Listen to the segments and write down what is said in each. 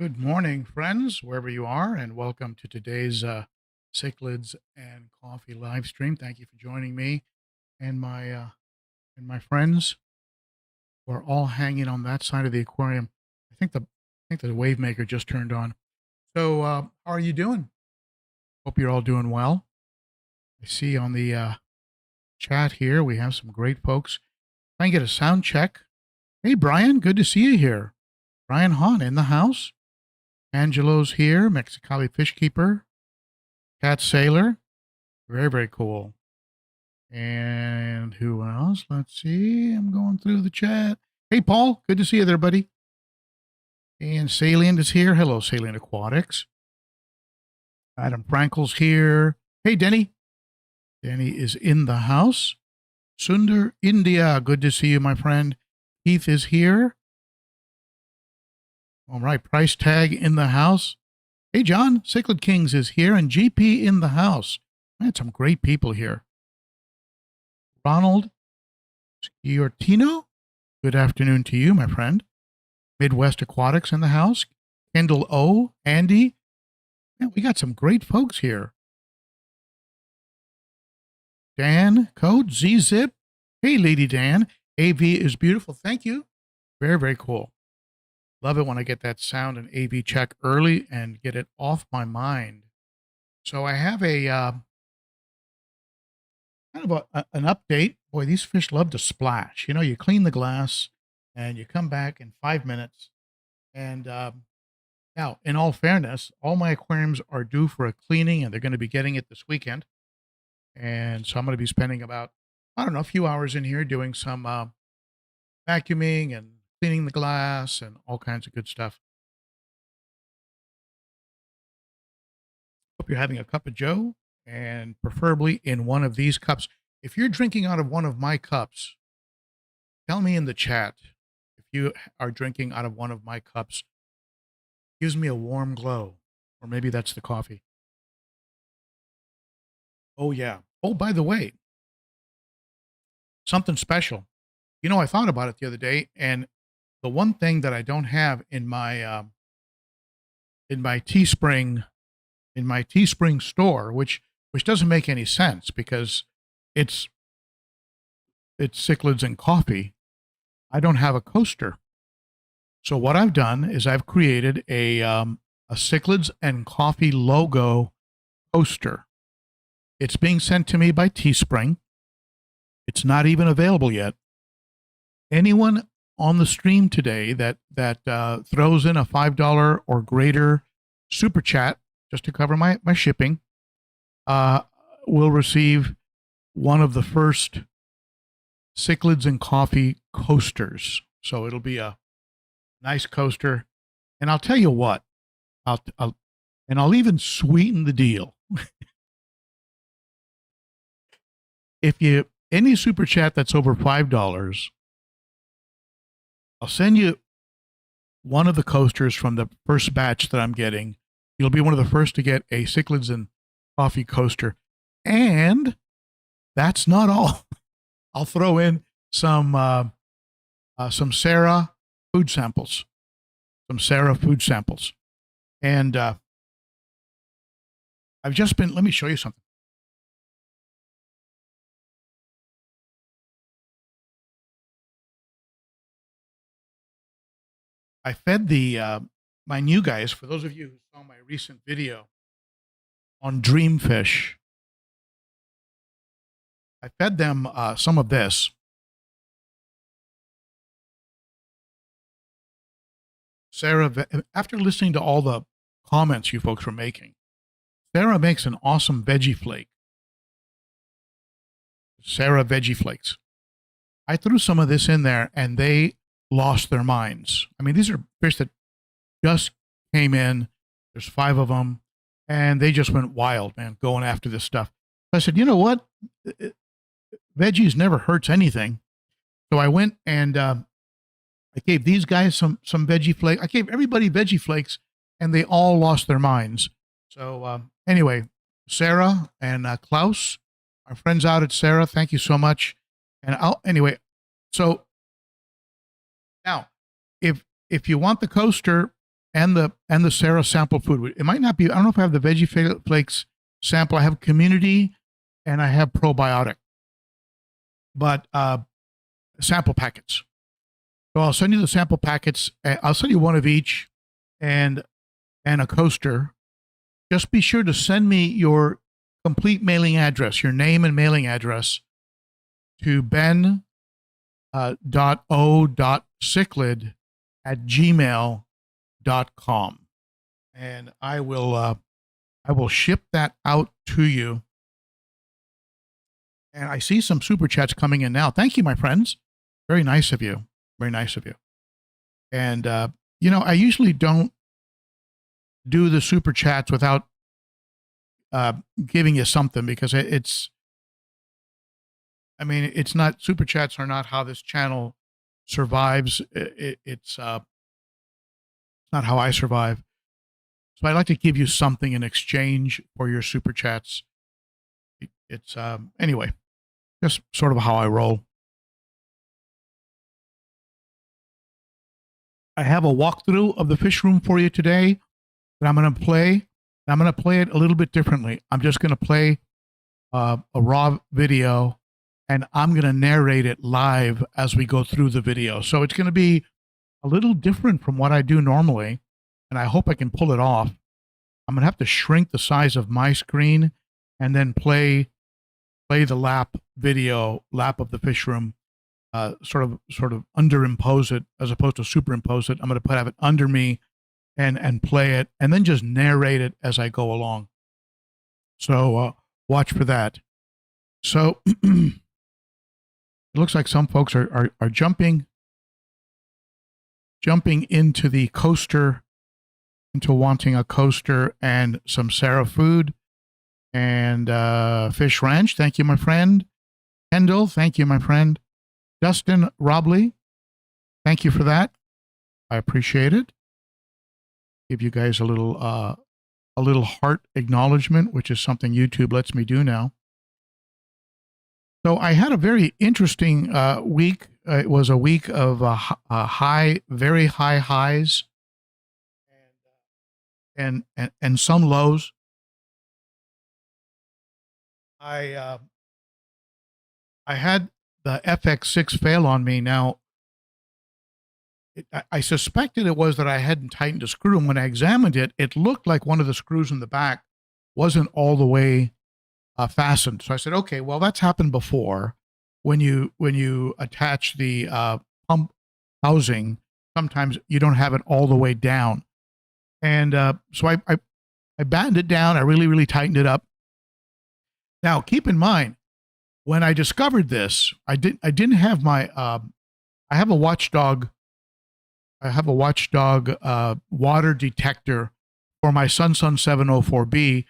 Good morning, friends, wherever you are, and welcome to today's Cichlids and Coffee live stream. Thank you for joining me and my friends who are all hanging on that side of the aquarium. I think the wave maker just turned on. So, how are you doing? Hope you're all doing well. I see on the chat here we have some great folks. Try and get a sound check. Hey, Brian, good to see you here. Brian Hahn in the house. Angelo's here, Mexicali Fishkeeper, Cat Sailor, very, very cool. And who else? Let's see, I'm going through the chat. Hey, Paul, good to see you there, buddy. And Salient is here. Hello, Salient Aquatics. Adam Frankel's here. Hey, Denny. Denny is in the house. Sundar India, good to see you, my friend. Keith is here. All right, price tag in the house. Hey, John, Cichlid Kings is here, and GP in the house. I had some great people here. Ronald Giortino, good afternoon to you, my friend. Midwest Aquatics in the house. Kendall O, Andy. Man, we got some great folks here. Dan, code ZZip. Hey, Lady Dan. AV is beautiful. Thank you. Very, very cool. Love it when I get that sound and AV check early and get it off my mind. So I have a kind of an update. Boy, these fish love to splash. You know, you clean the glass and you come back in 5 minutes. And now, in all fairness, all my aquariums are due for a cleaning and they're going to be getting it this weekend. And so I'm going to be spending about, I don't know, a few hours in here doing some vacuuming and cleaning the glass and all kinds of good stuff. Hope you're having a cup of joe and preferably in one of these cups. If you're drinking out of one of my cups, tell me in the chat if you are drinking out of one of my cups. Gives me a warm glow, or maybe that's the coffee. Oh, yeah. Oh, by the way, something special. You know, I thought about it the other day, and the one thing that I don't have in my Teespring store, which doesn't make any sense because it's Cichlids and Coffee. I don't have a coaster. So what I've done is I've created a Cichlids and Coffee logo coaster. It's being sent to me by Teespring. It's not even available yet. Anyone on the stream today that throws in a $5 or greater super chat just to cover my shipping will receive one of the first Cichlids and Coffee coasters. So it'll be a nice coaster. And I'll tell you what, I'll even sweeten the deal. If you any super chat that's over $5, I'll send you one of the coasters from the first batch that I'm getting. You'll be one of the first to get a Cichlids and Coffee coaster. And that's not all. I'll throw in some Sarah food samples. And I've just been, let me show you something. I fed my new guys, for those of you who saw my recent video on Dreamfish, I fed them some of this. Sarah, after listening to all the comments you folks were making, Sarah makes an awesome veggie flake. Sarah Veggie Flakes. I threw some of this in there and they lost their minds. I mean, these are fish that just came in. There's 5 of them, and they just went wild, man, going after this stuff. I said, you know what? Veggies never hurts anything. So I went and I gave these guys some veggie flakes. I gave everybody veggie flakes, and they all lost their minds. So anyway, Sarah and Klaus, our friends out at Sarah, thank you so much. And anyway, so now, if you want the coaster, the Sarah sample food. It might not be. I don't know if I have the veggie flakes sample. I have community, and I have probiotic, but sample packets. So I'll send you the sample packets. I'll send you one of each, and a coaster. Just be sure to send me your complete mailing address, your name and mailing address, to ben.o.cichlid at gmail.com, and I will ship that out to you. And I see some super chats coming in now. Thank you, my friends. Very nice of you. Very nice of you. And you know, I usually don't do the super chats without giving you something, because it's not, super chats are not how this channel survives. It's not how I survive. So I'd like to give you something in exchange for your super chats. It's anyway, just sort of how I roll. I have a walkthrough of the fish room for you today that I'm going to play. I'm going to play it a little bit differently. I'm just going to play a raw video, and I'm going to narrate it live as we go through the video. So it's going to be a little different from what I do normally, and I hope I can pull it off. I'm going to have to shrink the size of my screen and then play the lap of the fish room, sort of underimpose it as opposed to superimpose it. I'm going to have it under me and play it, and then just narrate it as I go along. So watch for that. So it looks like some folks are jumping into the coaster, into wanting a coaster and some Sarah food. And Fish Ranch, thank you, my friend. Kendall, thank you, my friend. Justin Robley, thank you for that. I appreciate it. Give you guys a little heart acknowledgement, which is something YouTube lets me do now. So I had a very interesting week. It was a week of very high highs and some lows. I had the FX-6 fail on me. Now, I suspected it was that I hadn't tightened a screw, and when I examined it, it looked like one of the screws in the back wasn't all the way fastened. So I said, okay, well, that's happened before. When you attach the pump housing, sometimes you don't have it all the way down. And so I battened it down. I really tightened it up. Now, keep in mind, when I discovered this, I didn't have my I have a Watchdog water detector for my Sun 704B.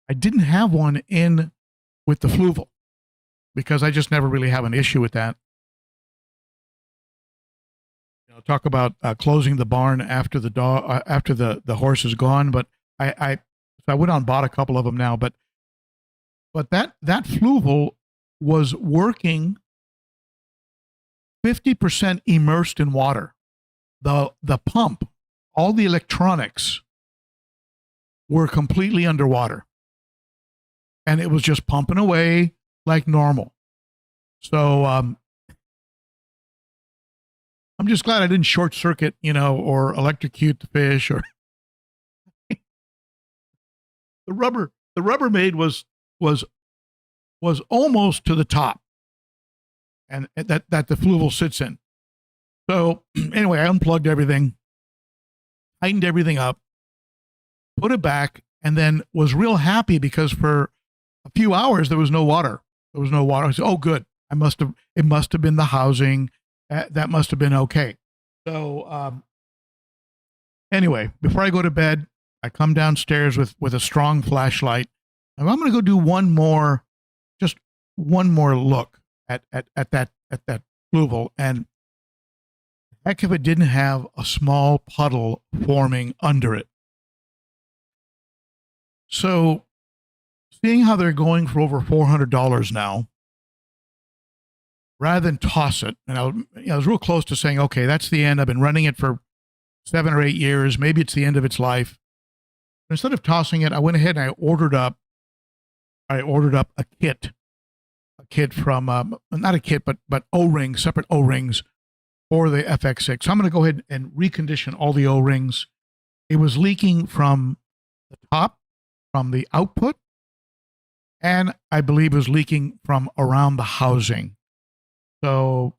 I didn't have one in with the Fluval because I just never really have an issue with that. You know, talk about closing the barn after the horse is gone. But I went out and bought a couple of them now. But that Fluval was working 50% immersed in water. The pump, all the electronics were completely underwater. And it was just pumping away like normal. So I'm just glad I didn't short circuit, or electrocute the fish, or the Rubbermaid was almost to the top, and that the Fluval sits in. So anyway, I unplugged everything, tightened everything up, put it back, and then was real happy because for a few hours there was no water. I said, oh, good. It must have been the housing. That must have been okay. So anyway, before I go to bed, I come downstairs with a strong flashlight. And I'm going to go do one more look at that Fluval. And heck if it didn't have a small puddle forming under it. So seeing how they're going for over $400 now, rather than toss it, and I was real close to saying, okay, that's the end. I've been running it for 7 or 8 years. Maybe it's the end of its life. Instead of tossing it, I went ahead and I ordered up a kit from not a kit, but O-rings, separate O-rings for the FX-6. So I'm going to go ahead and recondition all the O-rings. It was leaking from the top, from the output, and I believe it was leaking from around the housing. So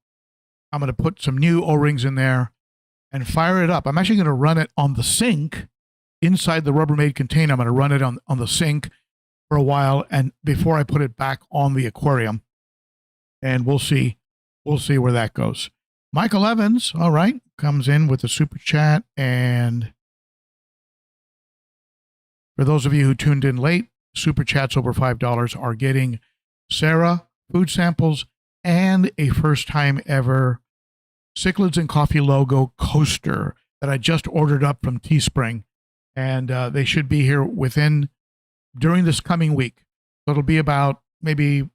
I'm going to put some new O-rings in there and fire it up. I'm actually going to run it on the sink inside the Rubbermaid container. I'm going to run it on the sink for a while, and before I put it back on the aquarium, and we'll see where that goes. Michael Evans, all right, comes in with a super chat, and for those of you who tuned in late, super chats over $5 are getting Sarah food samples and a first time ever Cichlids and Coffee logo coaster that I just ordered up from Teespring, and they should be here during this coming week. So it'll be about maybe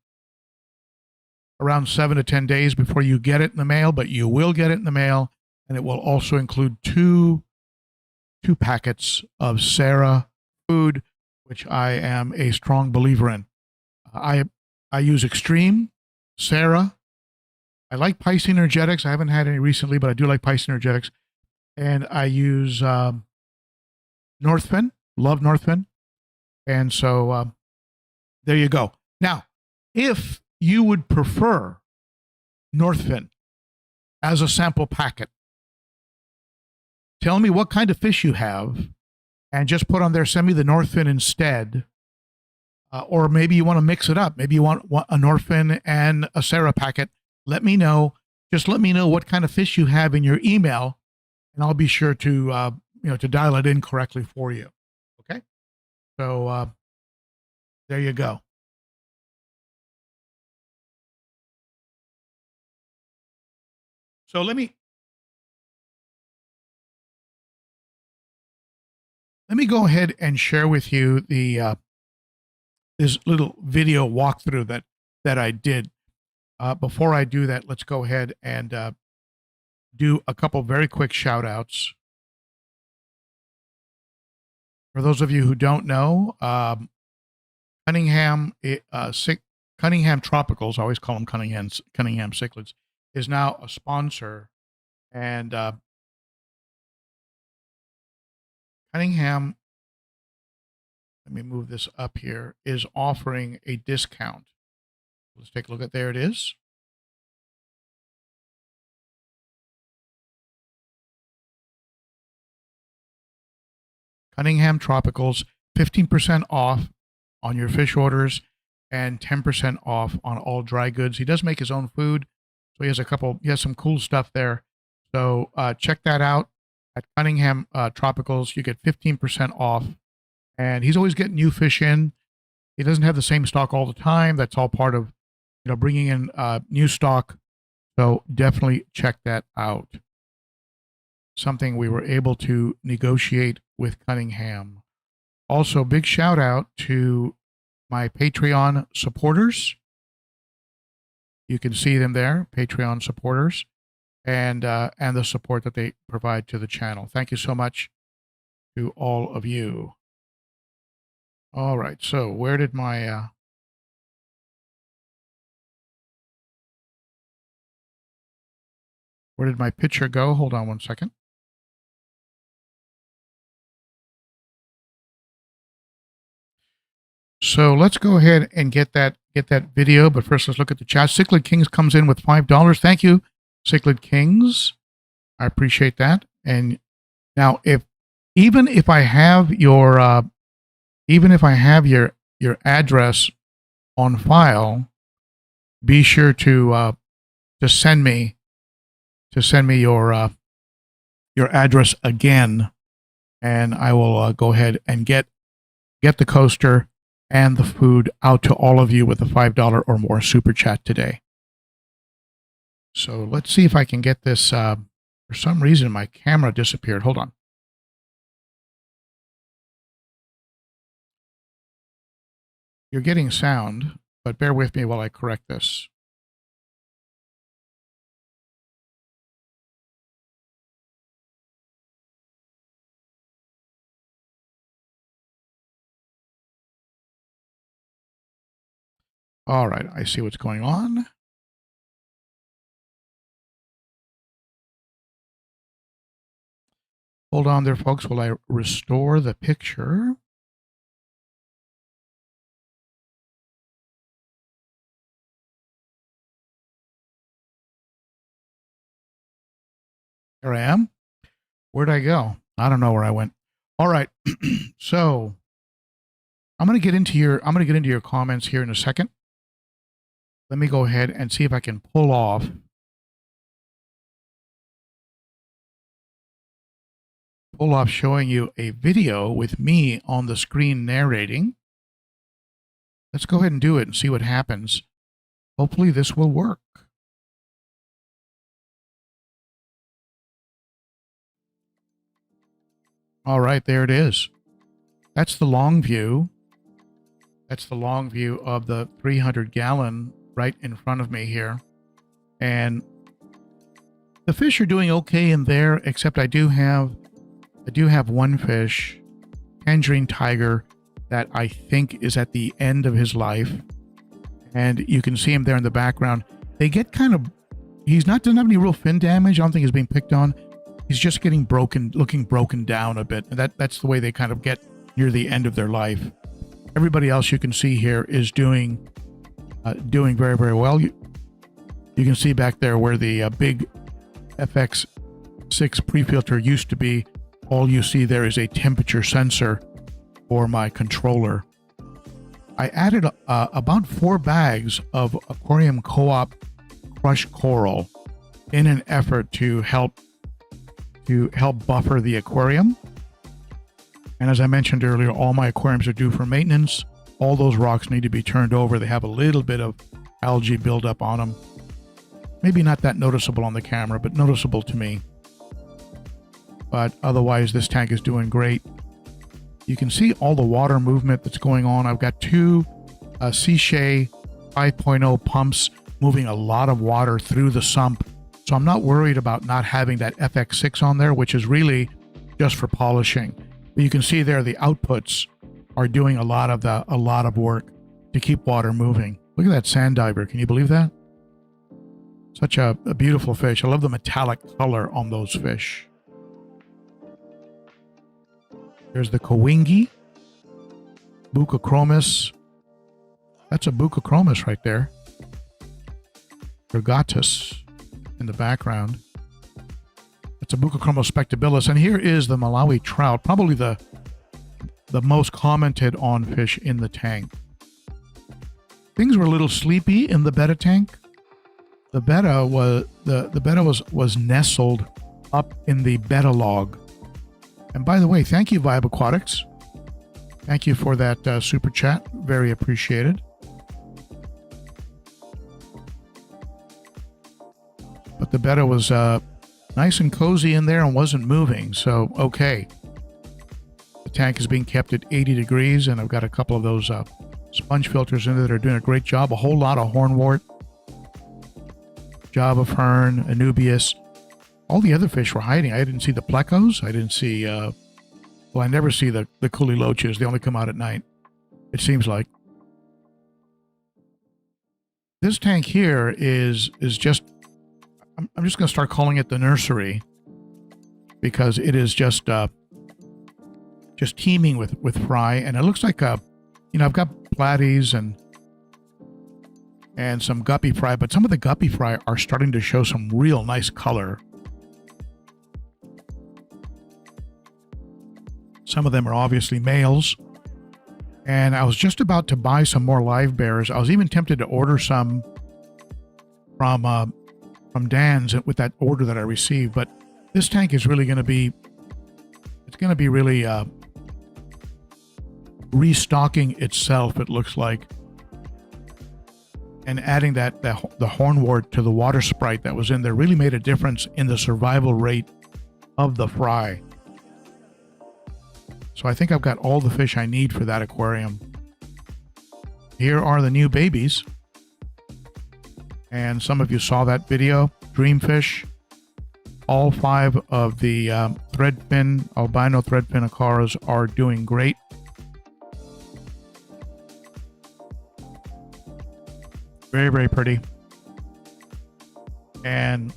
around 7 to 10 days before you get it in the mail, but you will get it in the mail, and it will also include two packets of Sarah food, which I am a strong believer in. I use Extreme, Sarah. I like Pisces Energetics. I haven't had any recently, but I do like Pisces Energetics. And I use Northfin, love Northfin. And so there you go. Now, if you would prefer Northfin as a sample packet, tell me what kind of fish you have and just put on there, send me the Northfin instead. Or maybe you want to mix it up. Maybe you want a Northfin and a Sarah packet. Let me know. Just let me know what kind of fish you have in your email, and I'll be sure to to dial it in correctly for you. Okay? So there you go. So let me go ahead and share with you the this little video walkthrough that I did. Before I do that, let's go ahead and do a couple very quick shout outs. For those of you who don't know, Cunningham Tropicals, I always call them Cunningham Cichlids, is now a sponsor, and Cunningham, let me move this up here, is offering a discount. Let's take a look at, there it is. Cunningham Tropicals, 15% off on your fish orders and 10% off on all dry goods. He does make his own food, so he has some cool stuff there. So check that out at Cunningham Tropicals. You get 15% off, and he's always getting new fish in. He doesn't have the same stock all the time. That's all part of bringing in new stock. So definitely check that out. Something we were able to negotiate with Cunningham. Also, big shout out to my Patreon supporters. You can see them there, Patreon supporters, and the support that they provide to the channel. Thank you so much to all of you. All right, so where did my picture go? Hold on one second. So let's go ahead and get that video. But first, let's look at the chat. Cichlid Kings comes in with $5. Thank you, Cichlid Kings. I appreciate that. And now, even if I have your address on file, be sure to send me your address again, and I will go ahead and get the coaster and the food out to all of you with a $5 or more super chat today. So let's see if I can get this. For some reason, my camera disappeared. Hold on. You're getting sound, but bear with me while I correct this. All right, I see what's going on. Hold on there, folks, while I restore the picture. Here I am. Where'd I go? I don't know where I went. All right. So I'm going to get into your comments here in a second. Let me go ahead and see if I can pull off showing you a video with me on the screen narrating. Let's go ahead and do it and see what happens. Hopefully this will work. All right, there it is. That's the long view. That's the long view of the 300-gallon right in front of me here. And the fish are doing okay in there, except I do have one fish, Tangerine Tiger, that I think is at the end of his life. And you can see him there in the background. They get kind of, doesn't have any real fin damage. I don't think he's being picked on. He's just getting looking broken down a bit. And that's the way they kind of get near the end of their life. Everybody else you can see here is doing very, very well. You can see back there where the big FX-6 pre-filter used to be. All you see there is a temperature sensor for my controller. I added about 4 bags of Aquarium Co-op crushed coral in an effort to help buffer the aquarium. And as I mentioned earlier, all my aquariums are due for maintenance. All those rocks need to be turned over. They have a little bit of algae buildup on them. Maybe not that noticeable on the camera, but noticeable to me. But otherwise, this tank is doing great. You can see all the water movement that's going on. I've got 2 Cichlids 5.0 pumps moving a lot of water through the sump. So I'm not worried about not having that FX-6 on there, which is really just for polishing. But you can see there the outputs are doing a lot of work to keep water moving. Look at that sand diver. Can you believe that? Such a beautiful fish. I love the metallic color on those fish. There's the Kowingi, Buccochromis. That's a Buccochromis right there. Regatus in the background. It's a Buccochromis spectabilis. And here is the Malawi trout, probably the most commented on fish in the tank. Things were a little sleepy in the betta tank. The betta was nestled up in the betta log. And by the way, thank you, Vibe Aquatics. Thank you for that super chat. Very appreciated. But the betta was nice and cozy in there and wasn't moving. So, okay. The tank is being kept at 80 degrees, and I've got a couple of those sponge filters in there that are doing a great job. A whole lot of hornwort, Java fern, Anubias. All the other fish were hiding. I didn't see the plecos. I didn't see, well, I never see the coolie loaches. They only come out at night, it seems like. This tank here is just, I'm just going to start calling it the nursery, because it is just teeming with fry. And it looks like, I've got platies and some guppy fry, but some of the guppy fry are starting to show some real nice color. Some of them are obviously males. And I was just about to buy some more live bears. I was even tempted to order some from Dan's with that order that I received. But this tank is really going to be, it's going to be really restocking itself, it looks like. And adding the hornwort to the water sprite that was in there really made a difference in the survival rate of the fry. So I think I've got all the fish I need for that aquarium. Here are the new babies. And some of you saw that video, Dreamfish. All 5 of the threadfin, albino threadfin acaras are doing great. Very, very pretty. And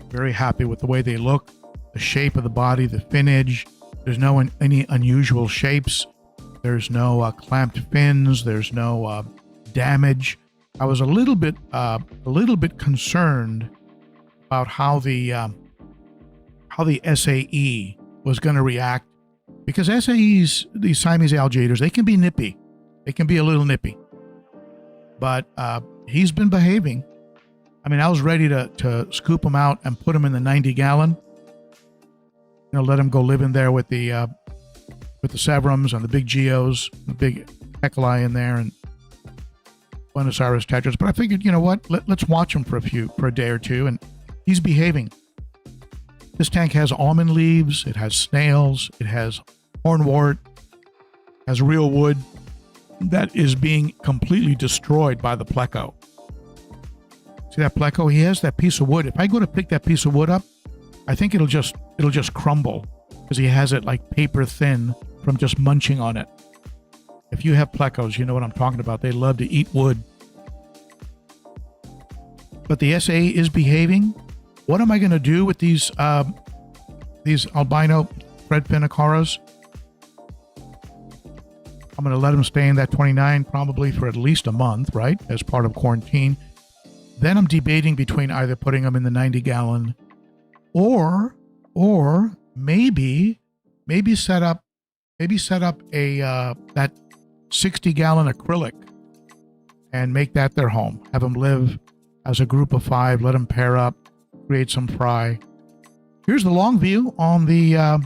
very happy with the way they look, the shape of the body, the finnage. There's no any unusual shapes. There's no clamped fins. There's no damage. I was a little bit concerned about how the SAE was going to react, because SAEs, these Siamese alligators, they can be nippy. They can be a little nippy. But he's been behaving. I mean, I was ready to scoop him out and put him in the 90-gallon. You know, let him go live in there with the Severums and the big Geos, the big Hecali in there, and Buenos Aires tetras. But I figured, you know what? Let's watch him for a day or two, and he's behaving. This tank has almond leaves. It has snails. It has hornwort. Has real wood that is being completely destroyed by the pleco. See that pleco? He has that piece of wood. If I go to pick that piece of wood up, I think it'll just crumble, because he has it like paper thin from just munching on it. If you have plecos, you know what I'm talking about. They love to eat wood. But the SA is behaving. What am I going to do with these albino threadfin acaras? I'm going to let them stay in that 29 probably for at least a month, right, as part of quarantine. Then I'm debating between either putting them in the 90-gallon or maybe set up a that 60-gallon acrylic and make that their home. Have them live as a group of 5. Let them pair up, create some fry. Here's the long view on the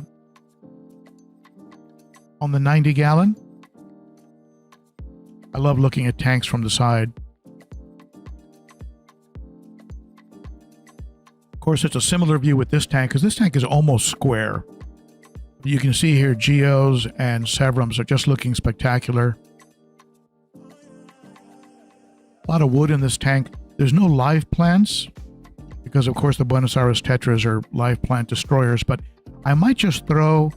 90-gallon. I love looking at tanks from the side. Of course, it's a similar view with this tank, because this tank is almost square. You can see here Geos and Severums are just looking spectacular. A lot of wood in this tank. There's no live plants, because of course the Buenos Aires tetras are live plant destroyers, but I might just throw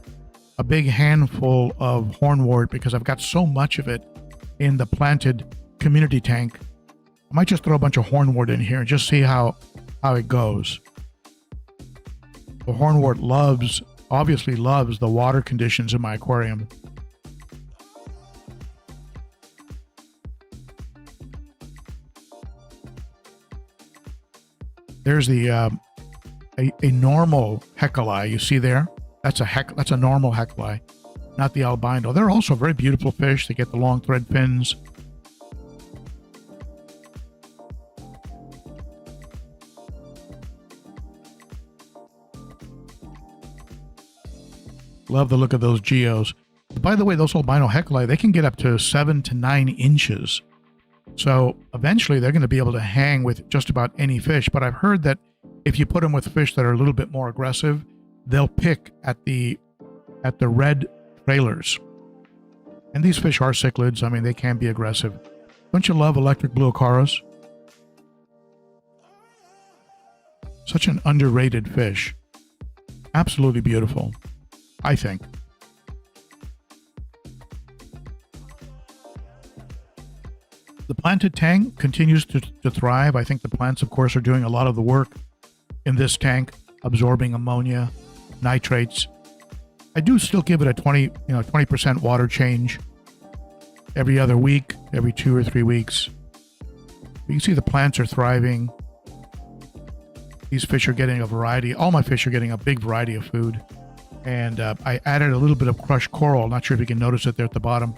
a big handful of hornwort, because I've got so much of it in the planted community tank. I might just throw a bunch of hornwort in here and just see how it goes. The hornwort obviously loves the water conditions in my aquarium. There's the a normal Hecali you see there. That's a normal Hecali, not the albino. They're also very beautiful fish. They get the long thread fins. Love the look of those Geos. By the way, those albino Hecali, they can get up to 7 to 9 inches. So eventually they're going to be able to hang with just about any fish. But I've heard that if you put them with fish that are a little bit more aggressive, they'll pick at the red trailers. And these fish are cichlids. I mean, they can be aggressive. Don't you love electric blue acaras? Such an underrated fish. Absolutely beautiful, I think. The planted tank continues to thrive. I think the plants, of course, are doing a lot of the work in this tank, absorbing ammonia, nitrates. I do still give it a 20% water change every other week, every 2 or 3 weeks. You can see the plants are thriving. These fish are getting a variety. All my fish are getting a big variety of food. And I added a little bit of crushed coral. Not sure if you can notice it there at the bottom.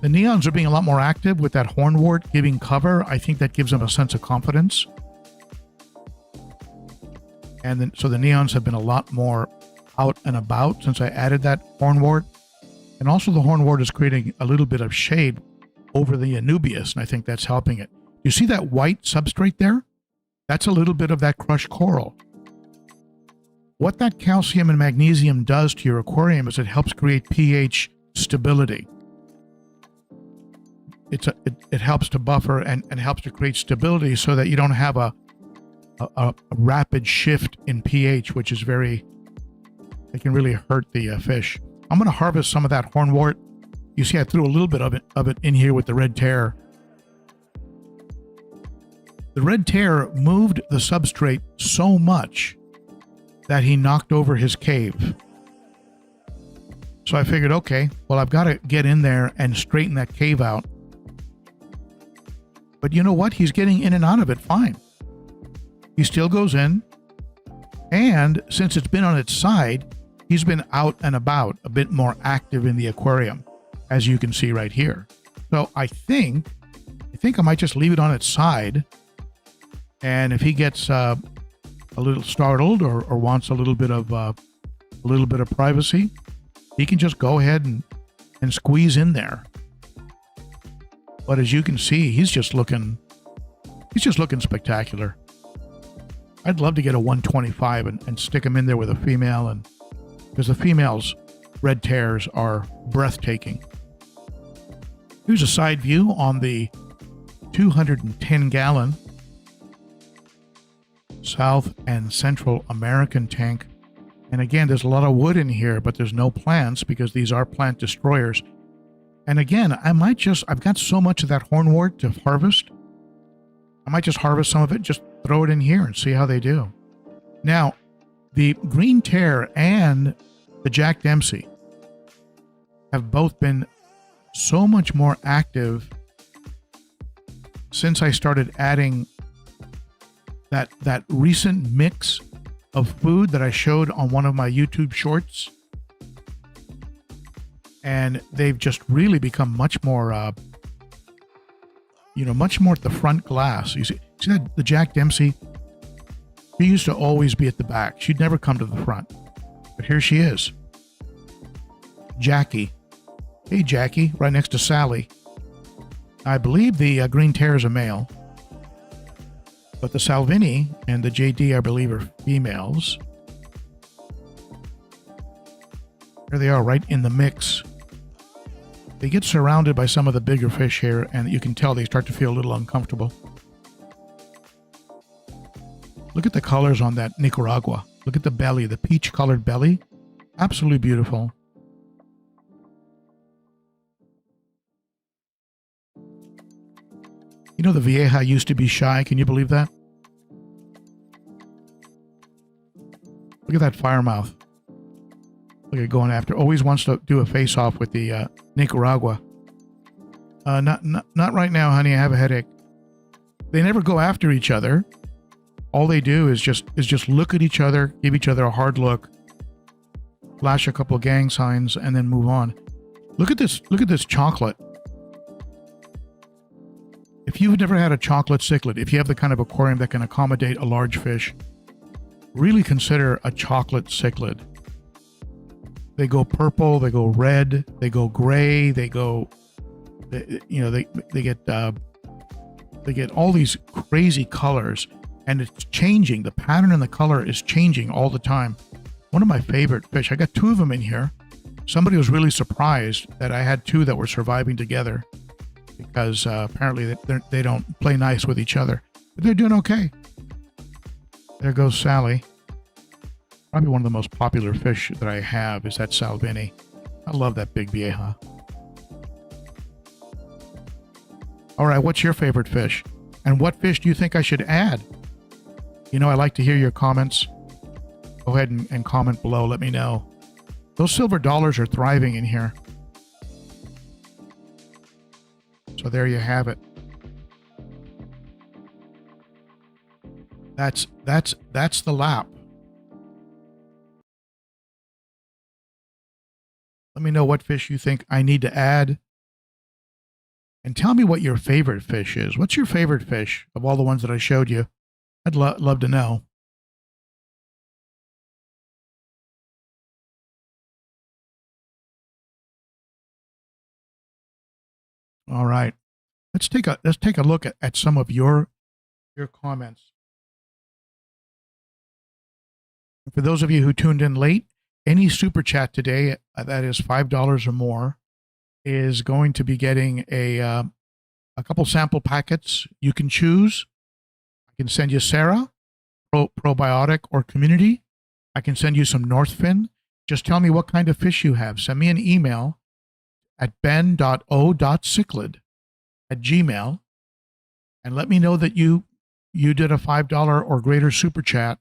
The neons are being a lot more active with that hornwort giving cover. I think that gives them a sense of confidence. And then, so the neons have been a lot more out and about since I added that hornwort. And also the hornwort is creating a little bit of shade over the Anubias, and I think that's helping it. You see that white substrate there? That's a little bit of that crushed coral. What that calcium and magnesium does to your aquarium is it helps create pH stability. It helps to buffer and helps to create stability so that you don't have a rapid shift in pH, which is it can really hurt the fish. I'm going to harvest some of that hornwort You see, I threw a little bit of it in here with the red tear. The red tear moved the substrate so much that he knocked over his cave. So I figured, okay, well, I've got to get in there and straighten that cave out. But you know what? He's getting in and out of it fine. He still goes in. And since it's been on its side, he's been out and about, a bit more active in the aquarium, as you can see right here. So I think I might just leave it on its side. And if he gets a little startled or wants a little bit of privacy, he can just go ahead and squeeze in there. But as you can see, he's just looking spectacular. I'd love to get a 125 and stick him in there with a female, and because the female's red tears are breathtaking. Here's a side view on the 210-gallon South and Central American tank. And again, there's a lot of wood in here, but there's no plants because these are plant destroyers. And again, I've got so much of that hornwort to harvest. I might just harvest some of it, just throw it in here and see how they do. Now, the green tear and the Jack Dempsey have both been so much more active since I started adding that recent mix of food that I showed on one of my YouTube shorts. And they've just really become much more, much more at the front glass. You see that the Jack Dempsey, she used to always be at the back. She'd never come to the front. But here she is. Jackie. Hey, Jackie, right next to Sally. I believe the green tear is a male. But the Salvini and the JD, I believe, are females. Here they are, right in the mix. They get surrounded by some of the bigger fish here, and you can tell they start to feel a little uncomfortable. Look at the colors on that Nicaragua. Look at the belly, the peach-colored belly. Absolutely beautiful. You know, the Vieja used to be shy. Can you believe that? Look at that firemouth. Look at going after. Always wants to do a face-off with the Nicaragua. Not right now, honey. I have a headache. They never go after each other. All they do is just look at each other, give each other a hard look, flash a couple of gang signs, and then move on. Look at this. Look at this chocolate. If you've never had a chocolate cichlid, if you have the kind of aquarium that can accommodate a large fish, really consider a chocolate cichlid. They go purple, they go red, they go gray, they get all these crazy colors, and it's changing. The pattern and the color is changing all the time. One of my favorite fish. I got two of them in here. Somebody was really surprised that I had two that were surviving together, because apparently they don't play nice with each other, but they're doing okay. There goes Sally. Probably one of the most popular fish that I have is that Salvini. I love that big vieja. All right, what's your favorite fish? And what fish do you think I should add? You know, I like to hear your comments. Go ahead and comment below. Let me know. Those silver dollars are thriving in here. So there you have it. That's the lap. Let me know what fish you think I need to add. And tell me what your favorite fish is. What's your favorite fish of all the ones that I showed you? I'd love to know. All right. Let's take a look at some of your comments. For those of you who tuned in late, any super chat today that is $5 or more is going to be getting a couple sample packets. You can choose. I can send you Sarah, probiotic, or community. I can send you some Northfin. Just tell me what kind of fish you have. Send me an email at ben.o.cichlid at Gmail and let me know that you did a $5 or greater super chat,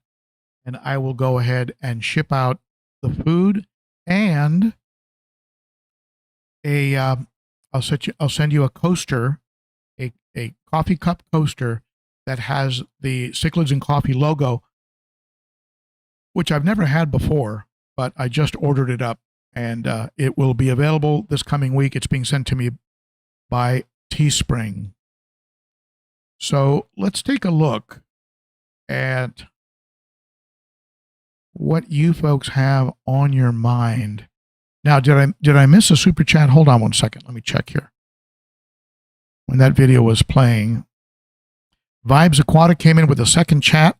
and I will go ahead and ship out the food and I'll send you a coaster, a coffee cup coaster that has the Cichlids and Coffee logo, which I've never had before, but I just ordered it up, and it will be available this coming week. It's being sent to me by Teespring. So let's take a look at what you folks have on your mind. Now, did I miss a super chat? Hold on one second. Let me check here. When that video was playing, Vibes Aquatic came in with a second chat.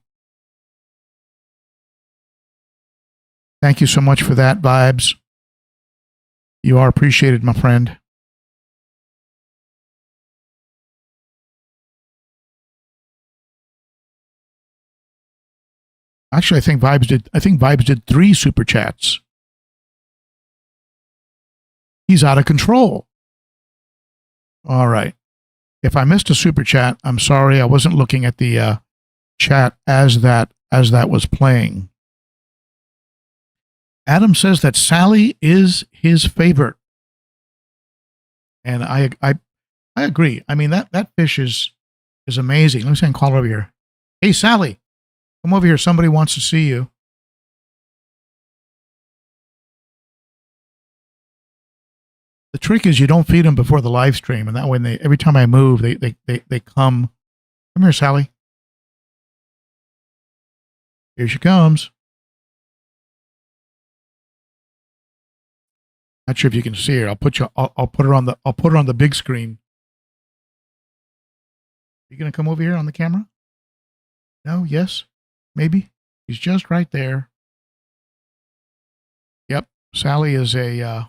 Thank you so much for that, Vibes. You are appreciated, my friend. Actually, I think Vibes did 3 super chats. He's out of control. All right. If I missed a super chat, I'm sorry. I wasn't looking at the chat as that was playing. Adam says that Sally is his favorite, and I agree. I mean that fish is amazing. Let me see if I can call her over here. Hey, Sally, come over here. Somebody wants to see you. The trick is you don't feed them before the live stream, and that way every time I move, they come. Come here, Sally. Here she comes. Not sure if you can see her. I'll put her on the big screen. You gonna come over here on the camera? No? Yes? Maybe? She's just right there. Yep. Sally is a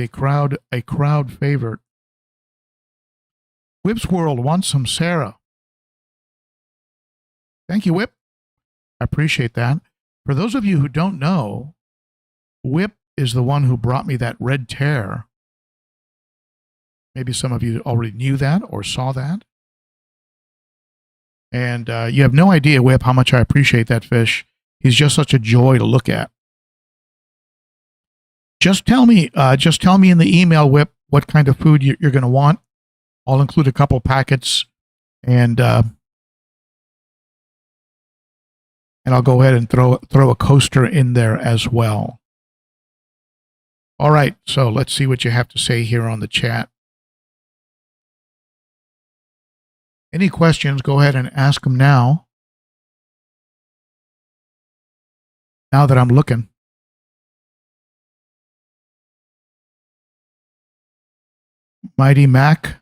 crowd favorite. Whip's World wants some Sarah. Thank you, Whip. I appreciate that. For those of you who don't know, Whip is the one who brought me that red tear. Maybe some of you already knew that or saw that. And you have no idea, Whip, how much I appreciate that fish. He's just such a joy to look at. Just tell me in the email, Whip, what kind of food you're going to want. I'll include a couple packets, and I'll go ahead and throw a coaster in there as well. All right, so let's see what you have to say here on the chat. Any questions, go ahead and ask them now. Now that I'm looking. Mighty Mac,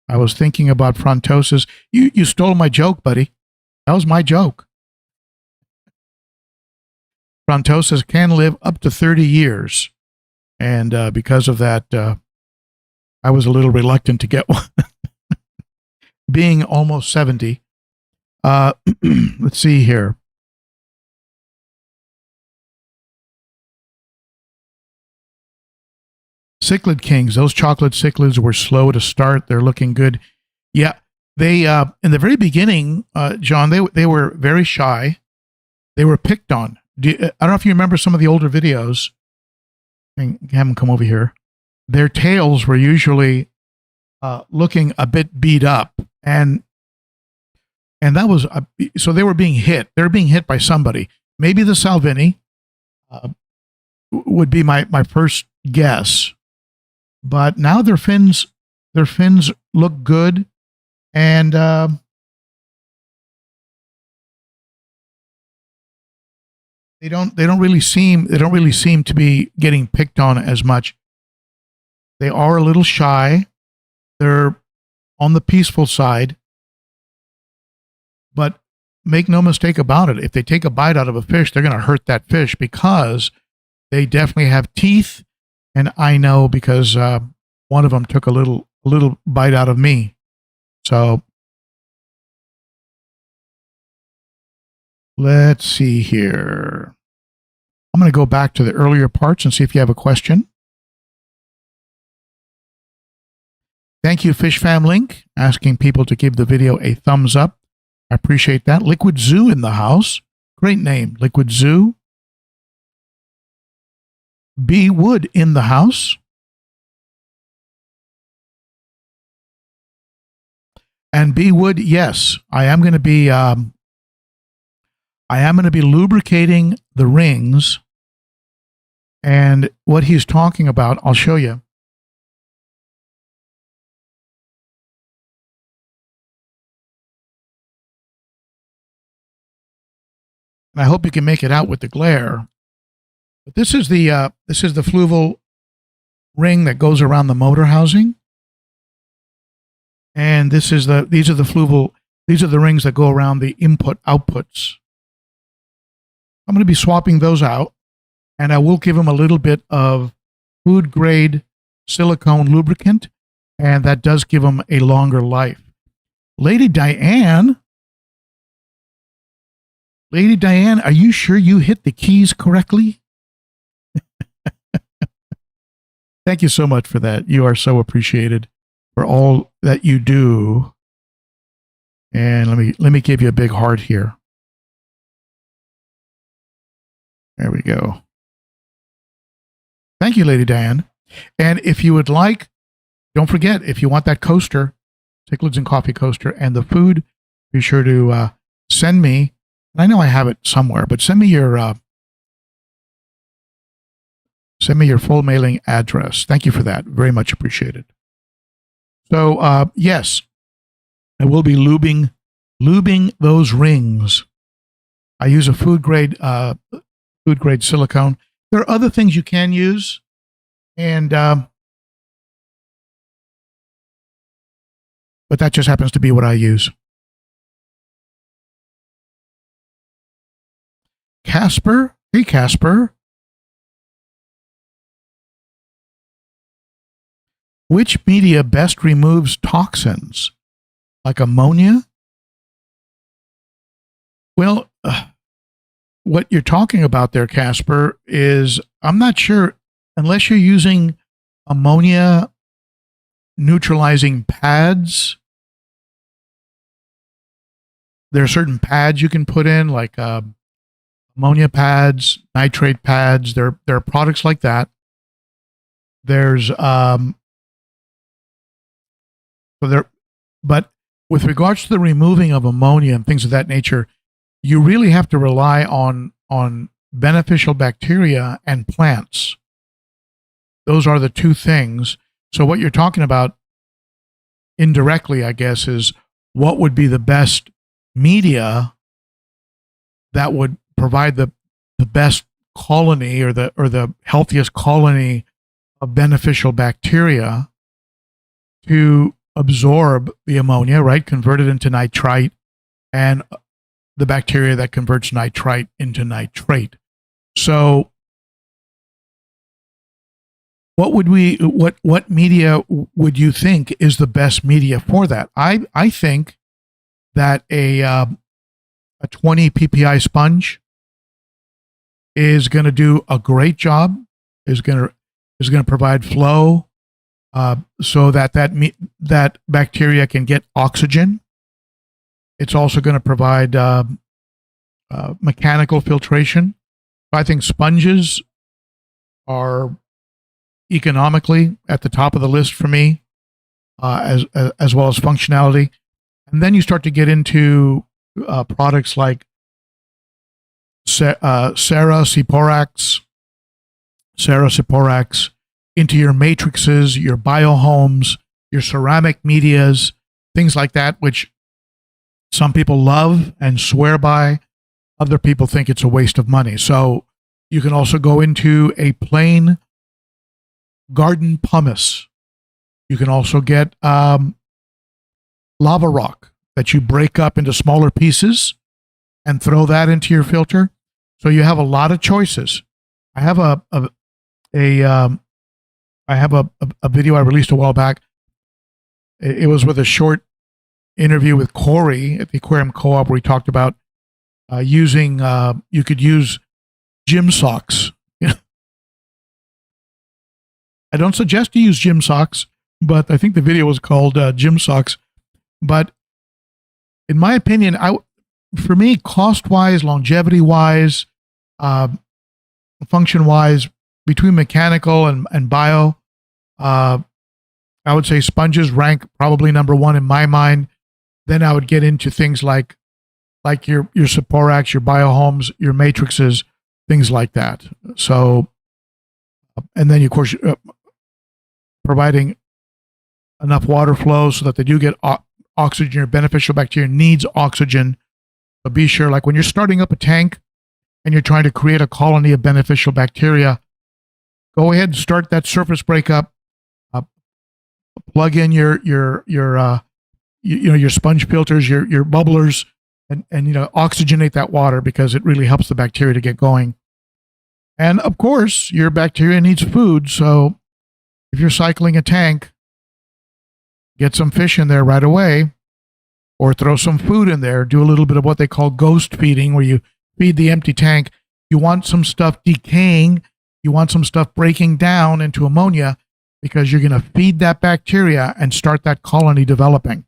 I was thinking about frontosis. You stole my joke, buddy. That was my joke. Frontosis can live up to 30 years. And because of that, I was a little reluctant to get one. Being almost 70. Let's see here. Cichlid Kings. Those chocolate cichlids were slow to start. They're looking good. Yeah, they in the very beginning, John, they were very shy. They were picked on. I don't know if you remember some of the older videos. And have them come over here. Their tails were usually looking a bit beat up, and that was so they were being hit. They were being hit by somebody. Maybe the Salvini would be my first guess. But now their fins look good, and they don't really seem to be getting picked on as much. They are a little shy. They're on the peaceful side. But make no mistake about it, if they take a bite out of a fish, they're going to hurt that fish because they definitely have teeth. And I know because one of them took a little bite out of me. So let's see here. I'm going to go back to the earlier parts and see if you have a question. Thank you, Fish Fam Link, asking people to give the video a thumbs up. I appreciate that. Liquid Zoo in the house. Great name, Liquid Zoo. B Wood in the house. And B Wood, yes, I am going to be lubricating the rings. And what he's talking about, I'll show you. And I hope you can make it out with the glare. But this is the Fluval ring that goes around the motor housing. And these are the Fluval, these are the rings that go around the input outputs. I'm going to be swapping those out, and I will give them a little bit of food grade silicone lubricant, and that does give them a longer life. Lady Diane, are you sure you hit the keys correctly? Thank you so much for that. You are so appreciated for all that you do. And let me give you a big heart here. There we go. Thank you, Lady Diane. And if you would like, don't forget, if you want that coaster, Cichlids and Coffee coaster, and the food, be sure to send me. I know I have it somewhere, but send me your full mailing address. Thank you for that. Very much appreciated. So yes, I will be lubing those rings. I use a food grade silicone. There are other things you can use, and but that just happens to be what I use. Casper, hey Casper. Which media best removes toxins, like ammonia? Well, what you're talking about there, Casper, is I'm not sure, unless you're using ammonia neutralizing pads. There are certain pads you can put in, like ammonia pads, nitrate pads. There are products like that. There's but with regards to the removing of ammonia and things of that nature, you really have to rely on beneficial bacteria and plants. Those are the two things. So what you're talking about indirectly, I guess, is what would be the best media that would provide the best colony or the healthiest colony of beneficial bacteria to absorb the ammonia, right? Convert it into nitrite, and the bacteria that converts nitrite into nitrate. So what media would you think is the best media for that? I think that a 20 ppi sponge is going to do a great job, is going to provide flow, so that bacteria can get oxygen. It's also going to provide mechanical filtration. I think sponges are economically at the top of the list for me, as well as functionality. And then you start to get into products like Cephora Siporax into your matrices, your biohomes, your ceramic medias, things like that, which some people love and swear by. Other people think it's a waste of money. So you can also go into a plain garden pumice. You can also get lava rock that you break up into smaller pieces and throw that into your filter. So you have a lot of choices. I have a video I released a while back. It was with a short interview with Corey at the Aquarium Co-op, where he talked about using, you could use gym socks. I don't suggest you use gym socks, but I think the video was called Gym Socks. But in my opinion, for me, cost-wise, longevity-wise, function-wise, between mechanical and bio, I would say sponges rank probably number one in my mind. Then I would get into things like your Saporax, your Biohomes, your Matrixes, things like that. So, and then of course providing enough water flow so that they do get oxygen. Your beneficial bacteria needs oxygen. So be sure, like when you're starting up a tank and you're trying to create a colony of beneficial bacteria, go ahead and start that surface breakup. Plug in your sponge filters, your bubblers, and oxygenate that water, because it really helps the bacteria to get going. And of course, your bacteria needs food. So if you're cycling a tank, get some fish in there right away, or throw some food in there. Do a little bit of what they call ghost feeding, where you feed the empty tank. You want some stuff decaying. You want some stuff breaking down into ammonia, because you're going to feed that bacteria and start that colony developing.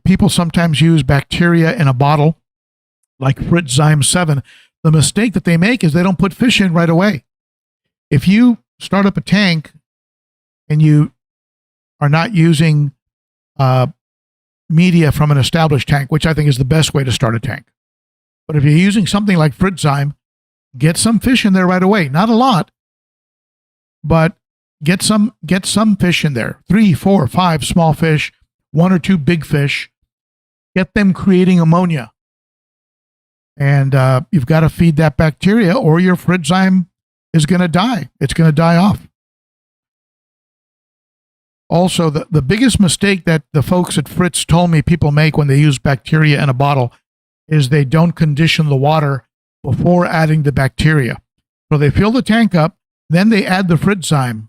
People sometimes use bacteria in a bottle, like Fritzyme 7. The mistake that they make is they don't put fish in right away. If you start up a tank and you are not using media from an established tank, which I think is the best way to start a tank. But if you're using something like Fritzyme, get some fish in there right away. Not a lot, but get some fish in there. 3, 4, 5 small fish, 1 or 2 big fish. Get them creating ammonia. And you've got to feed that bacteria, or your Fritzyme is going to die. It's going to die off. Also, the biggest mistake that the folks at Fritz told me people make when they use bacteria in a bottle is they don't condition the water before adding the bacteria. So they fill the tank up, then they add the Fritzyme.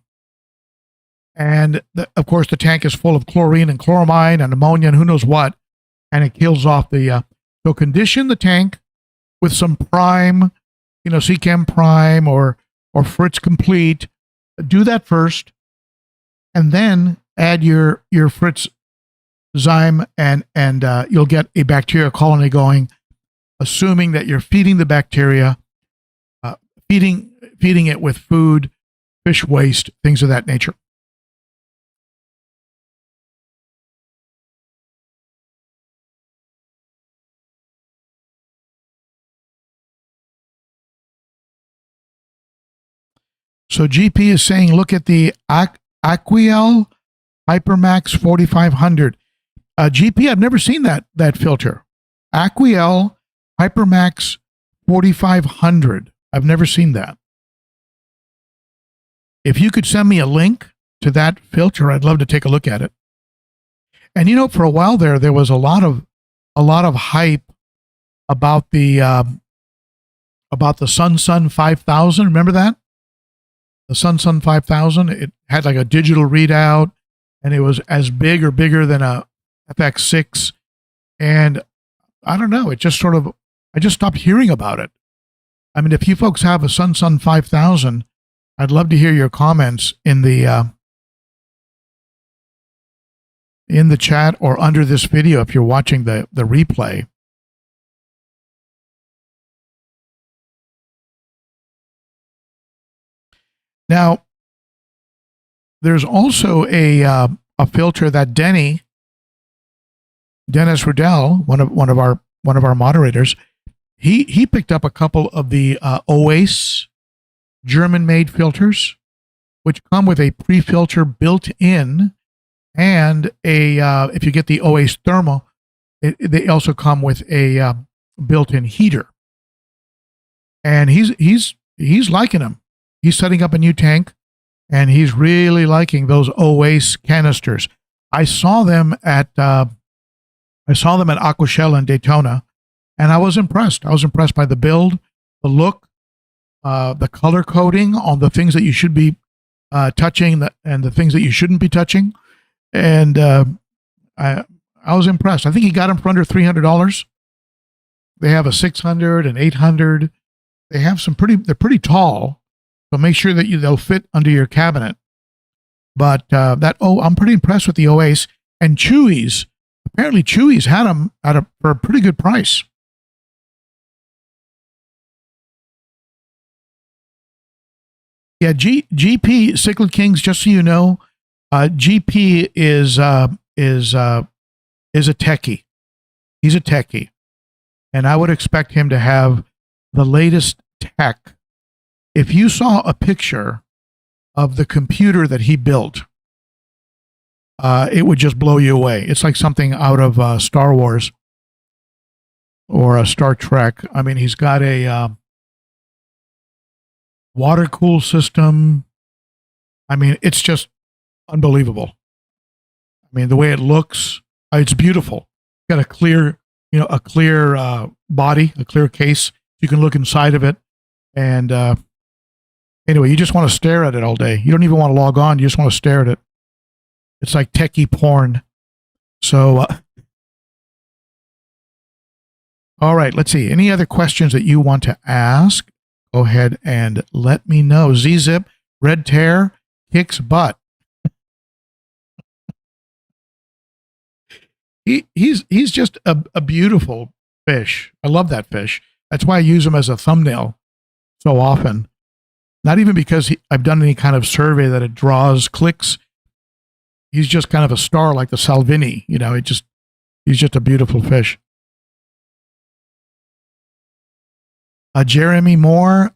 And of course, the tank is full of chlorine and chloramine and ammonia and who knows what, and it kills off the. So condition the tank with some prime, Seachem Prime or Fritz Complete. Do that first, and then add your Fritzyme, and you'll get a bacteria colony going, assuming that you're feeding the bacteria, feeding it with food, fish waste, things of that nature. So GP is saying, look at the Aquiel Hypermax 4500. GP, I've never seen that filter. Aquiel Hypermax 4500. I've never seen that. If you could send me a link to that filter, I'd love to take a look at it. And for a while there was a lot of hype about the Sun 5000. Remember that? The Sun 5000, it had like a digital readout, and it was as big or bigger than a FX-6. And I don't know, I just stopped hearing about it. I mean, if you folks have a Sun 5000, I'd love to hear your comments in the chat or under this video if you're watching the replay. Now, there's also a filter that Dennis Riddell, one of our moderators, he picked up a couple of the Oasis German-made filters, which come with a pre-filter built in, and if you get the Oasis Thermo, they also come with a built-in heater. And he's liking them. He's setting up a new tank, and he's really liking those Oasis canisters. I saw them at Aquashell in Daytona, and I was impressed. I was impressed by the build, the look, the color coding on the things that you should be touching, and the things that you shouldn't be touching. And I was impressed. I think he got them for under $300. They have a 600 and 800. They have they're pretty tall. So make sure that they'll fit under your cabinet. But I'm pretty impressed with the OAs and Chewies. Apparently, Chewies had them for a pretty good price. Yeah, GP Cichlid Kings. Just so you know, GP is a techie. He's a techie, and I would expect him to have the latest tech. If you saw a picture of the computer that he built, it would just blow you away. It's like something out of Star Wars or Star Trek. I mean, he's got a water cool system. I mean, it's just unbelievable. I mean, the way it looks, it's beautiful. Got a clear body, a clear case. You can look inside of it. And anyway, you just want to stare at it all day. You don't even want to log on. You just want to stare at it. It's like techie porn. So, all right, let's see. Any other questions that you want to ask? Go ahead and let me know. Z-Zip, Red Tear, kicks butt. He's just a beautiful fish. I love that fish. That's why I use him as a thumbnail so often. Not even because I've done any kind of survey that it draws clicks. He's just kind of a star like the Salvini. You know, he's just a beautiful fish. Jeremy Moore,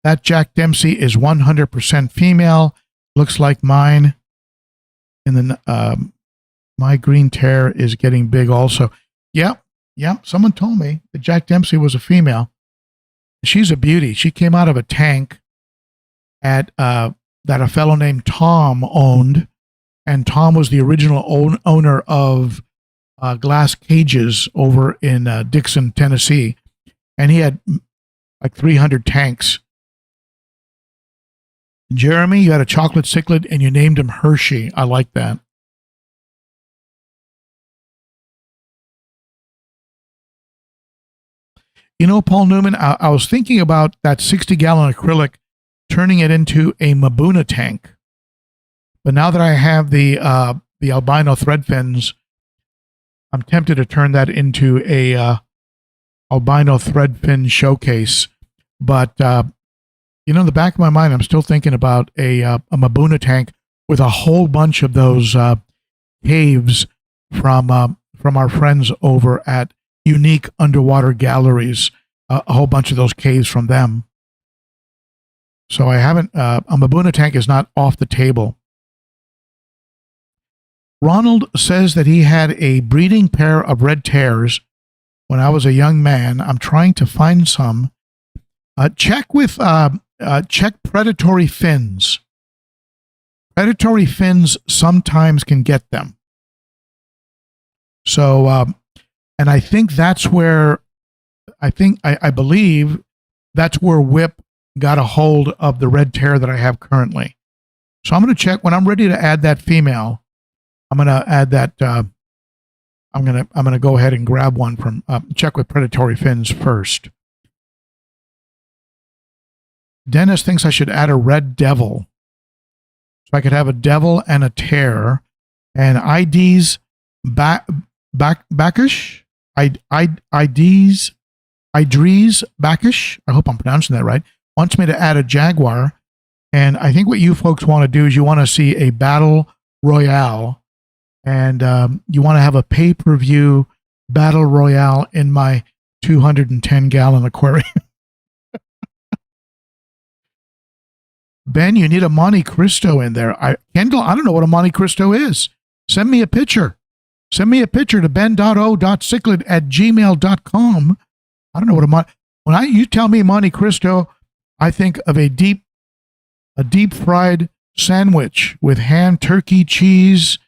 that Jack Dempsey is 100% female. Looks like mine. And then my green tear is getting big also. Yep. Someone told me that Jack Dempsey was a female. She's a beauty. She came out of a tank that a fellow named Tom owned. And Tom was the original owner of Glass Cages over in Dixon, Tennessee. And he had like 300 tanks. Jeremy, you had a chocolate cichlid and you named him Hershey. I like that. You know, Paul Newman, I was thinking about that 60-gallon acrylic, turning it into a Mabuna tank. But now that I have the albino thread fins, I'm tempted to turn that into a albino thread fin showcase. But in the back of my mind, I'm still thinking about a Mabuna tank with a whole bunch of those caves from our friends over at Unique Underwater Galleries. A whole bunch of those caves from them. So I haven't. A Mabuna tank is not off the table. Ronald says that he had a breeding pair of red tears when I was a young man. I'm trying to find some. Check predatory fins. Predatory fins sometimes can get them. So, and I think that's where, I believe that's where Whip got a hold of the red tear that I have currently. So I'm going to check when I'm ready to add that female. I'm going to add that. I'm going to go ahead and grab one from check with predatory fins first. Dennis thinks I should add a red devil, so I could have a devil and a tear. And IDs Backish, Idris Backish. I hope I'm pronouncing that right. Wants me to add a jaguar, and I think what you folks want to do is you want to see a battle royale. And you want to have a pay-per-view battle royale in my 210-gallon aquarium. Ben, you need a Monte Cristo in there. Kendall, I don't know what a Monte Cristo is. Send me a picture. Send me a picture to ben.o.cichlid@gmail.com. I don't know what when you tell me Monte Cristo, I think of a deep fried sandwich with ham, turkey, cheese.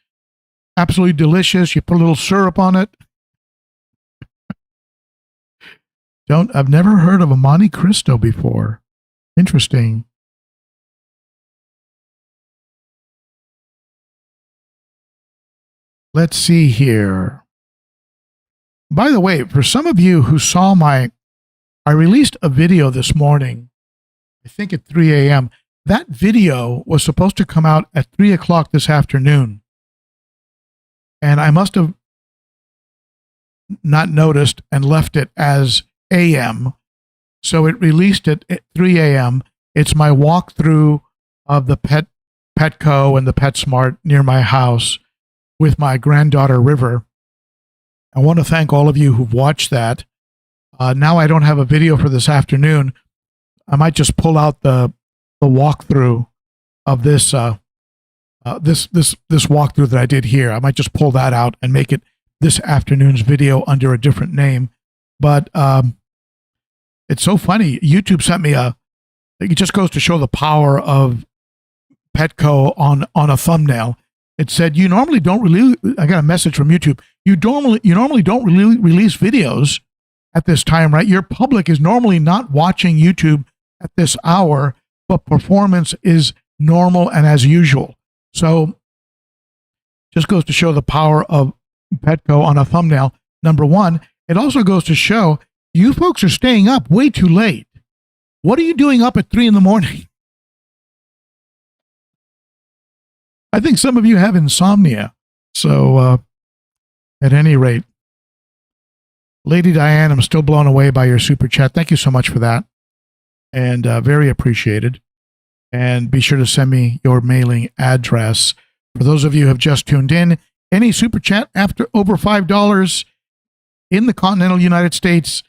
Absolutely delicious. You put a little syrup on it. I've never heard of a Monte Cristo before. Interesting. Let's see here. By the way, for some of you who saw I released a video this morning, I think at 3 a.m. That video was supposed to come out at 3 o'clock this afternoon. And I must have not noticed and left it as AM. So it released it at 3 a.m. It's my walkthrough of the Petco and the PetSmart near my house with my granddaughter River. I want to thank all of you who've watched that. Now I don't have a video for this afternoon. I might just pull out the walkthrough of this this walkthrough that I did here. I might just pull that out and make it this afternoon's video under a different name. But it's so funny. YouTube sent me it just goes to show the power of Petco on a thumbnail. It said, you normally don't release, I got a message from YouTube. You normally don't release videos at this time, right? Your public is normally not watching YouTube at this hour, but performance is normal and as usual. So just goes to show the power of Petco on a thumbnail. Number one, it also goes to show you folks are staying up way too late. What are you doing up at 3 in the morning? I think some of you have insomnia. So at any rate, Lady Diane, I'm still blown away by your super chat. Thank you so much for that. And very appreciated. And be sure to send me your mailing address. For those of you who have just tuned in, any super chat after over $5 in the continental United States,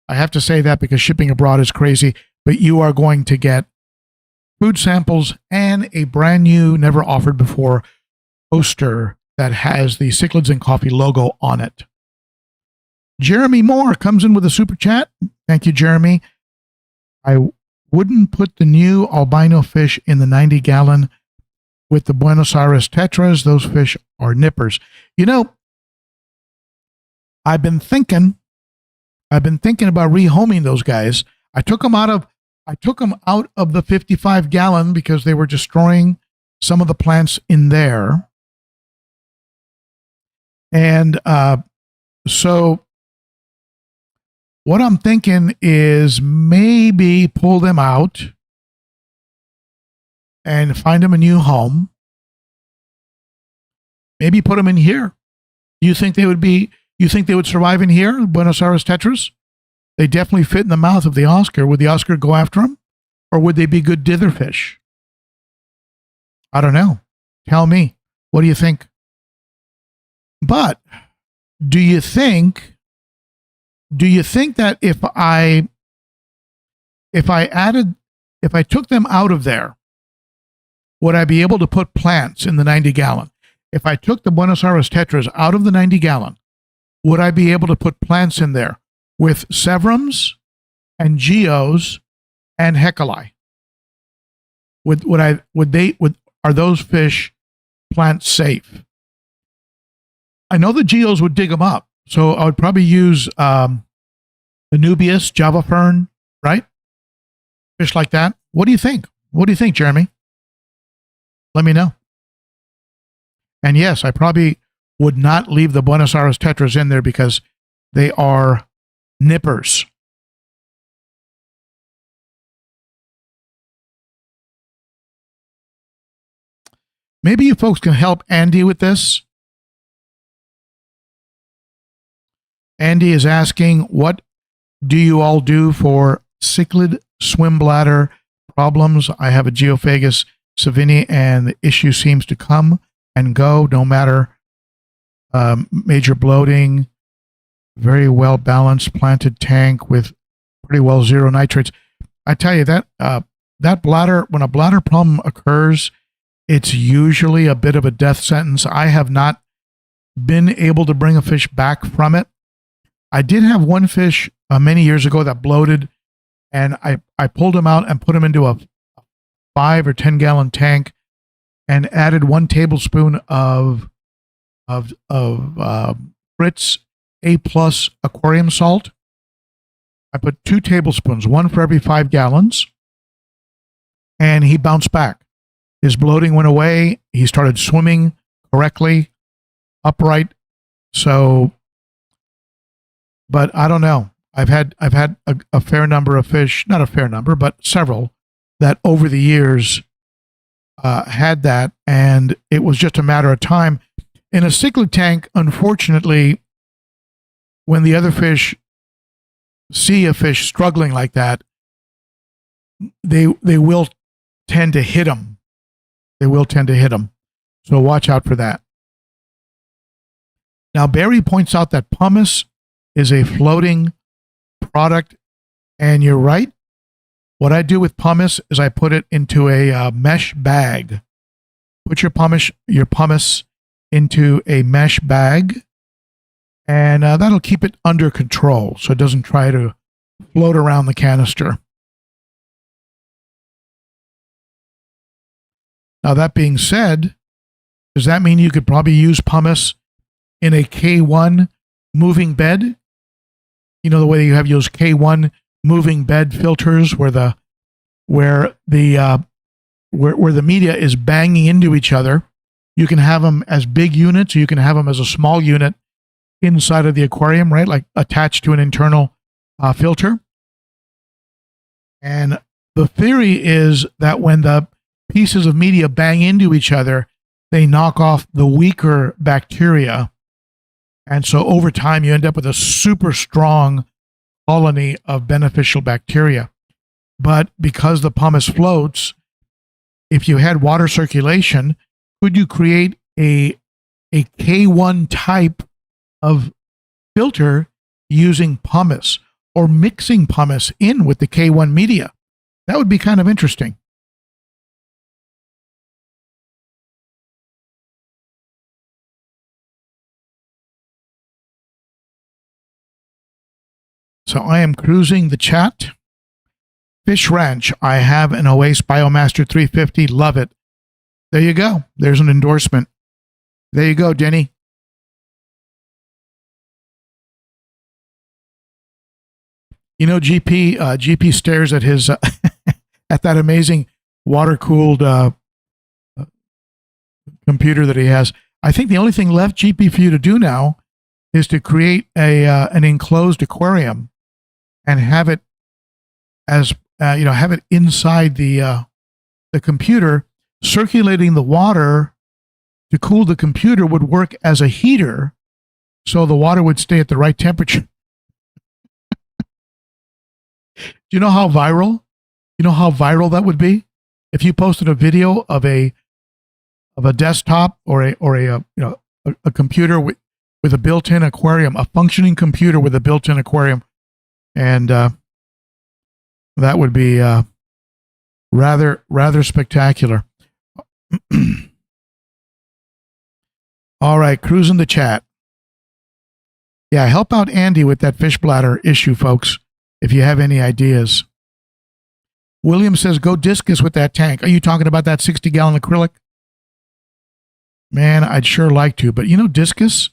I have to say that because shipping abroad is crazy, but you are going to get food samples and a brand new, never offered before poster that has the Cichlids and Coffee logo on it. Jeremy Moore comes in with a super chat. Thank you, Jeremy. I wouldn't put the new albino fish in the 90-gallon with the Buenos Aires tetras. Those fish are nippers. You know, I've been thinking about rehoming those guys. I took them out of the 55-gallon because they were destroying some of the plants in there. And so what I'm thinking is maybe pull them out and find them a new home. Maybe put them in here. You think they would survive in here, Buenos Aires tetras? They definitely fit in the mouth of the Oscar. Would the Oscar go after them? Or would they be good dither fish? I don't know. Tell me. What do you think? But do you think that if I took them out of there, would I be able to put plants in the 90-gallon? If I took the Buenos Aires tetras out of the 90-gallon, would I be able to put plants in there with Severums and Geos and Hecali? Are those fish plant safe? I know the Geos would dig them up, so I would probably use Anubias, Java Fern, right? Fish like that. What do you think? What do you think, Jeremy? Let me know. And yes, I probably would not leave the Buenos Aires tetras in there because they are nippers. Maybe you folks can help Andy with this. Andy is asking, what do you all do for cichlid swimbladder problems? I have a Geophagus savini and the issue seems to come and go, no matter major bloating, very well balanced planted tank with pretty well zero nitrates. I tell you that that bladder, when a bladder problem occurs, it's usually a bit of a death sentence. I have not been able to bring a fish back from it. I did have one fish many years ago that bloated, and I pulled him out and put him into a 5 or 10 gallon tank and added 1 tablespoon of Fritz A+ aquarium salt. I put 2 tablespoons, 1 for every 5 gallons, and he bounced back. His bloating went away. He started swimming correctly, upright. So, but I don't know. I've had a fair number of fish, not a fair number, but several that over the years had that, and it was just a matter of time. In a cichlid tank, unfortunately, when the other fish see a fish struggling like that, they will tend to hit them. They will tend to hit them. So watch out for that. Now, Barry points out that pumice is a floating product, and you're right. What I do with pumice is I put it into a mesh bag. Put your pumice into a mesh bag, and that'll keep it under control so it doesn't try to float around the canister. Now, that being said, does that mean you could probably use pumice in a K1 moving bed? You know, the way you have those K1 moving bed filters where the media is banging into each other. You can have them as big units, or you can have them as a small unit inside of the aquarium, right? Like attached to an internal filter. And the theory is that when the pieces of media bang into each other, they knock off the weaker bacteria. And so over time, you end up with a super strong colony of beneficial bacteria. But because the pumice floats, if you had water circulation, could you create a K1 type of filter using pumice or mixing pumice in with the K1 media? That would be kind of interesting. So I am cruising the chat. Fish Ranch, I have an Oasis Biomaster 350. Love it. There you go. There's an endorsement. There you go, Denny. You know, GP stares at his at that amazing water-cooled computer that he has. I think the only thing left, GP, for you to do now is to create an enclosed aquarium and have it as have it inside the computer. Circulating the water to cool the computer would work as a heater, so the water would stay at the right temperature. Do you know how viral? You know how viral that would be if you posted a video of a desktop or a computer with a built-in aquarium, a functioning computer with a built-in aquarium, and that would be rather spectacular. All right, cruising the chat. Yeah, help out Andy with that fish bladder issue, folks, if you have any ideas. William says, go discus with that tank. Are you talking about that 60-gallon acrylic? Man, I'd sure like to, but you know, discus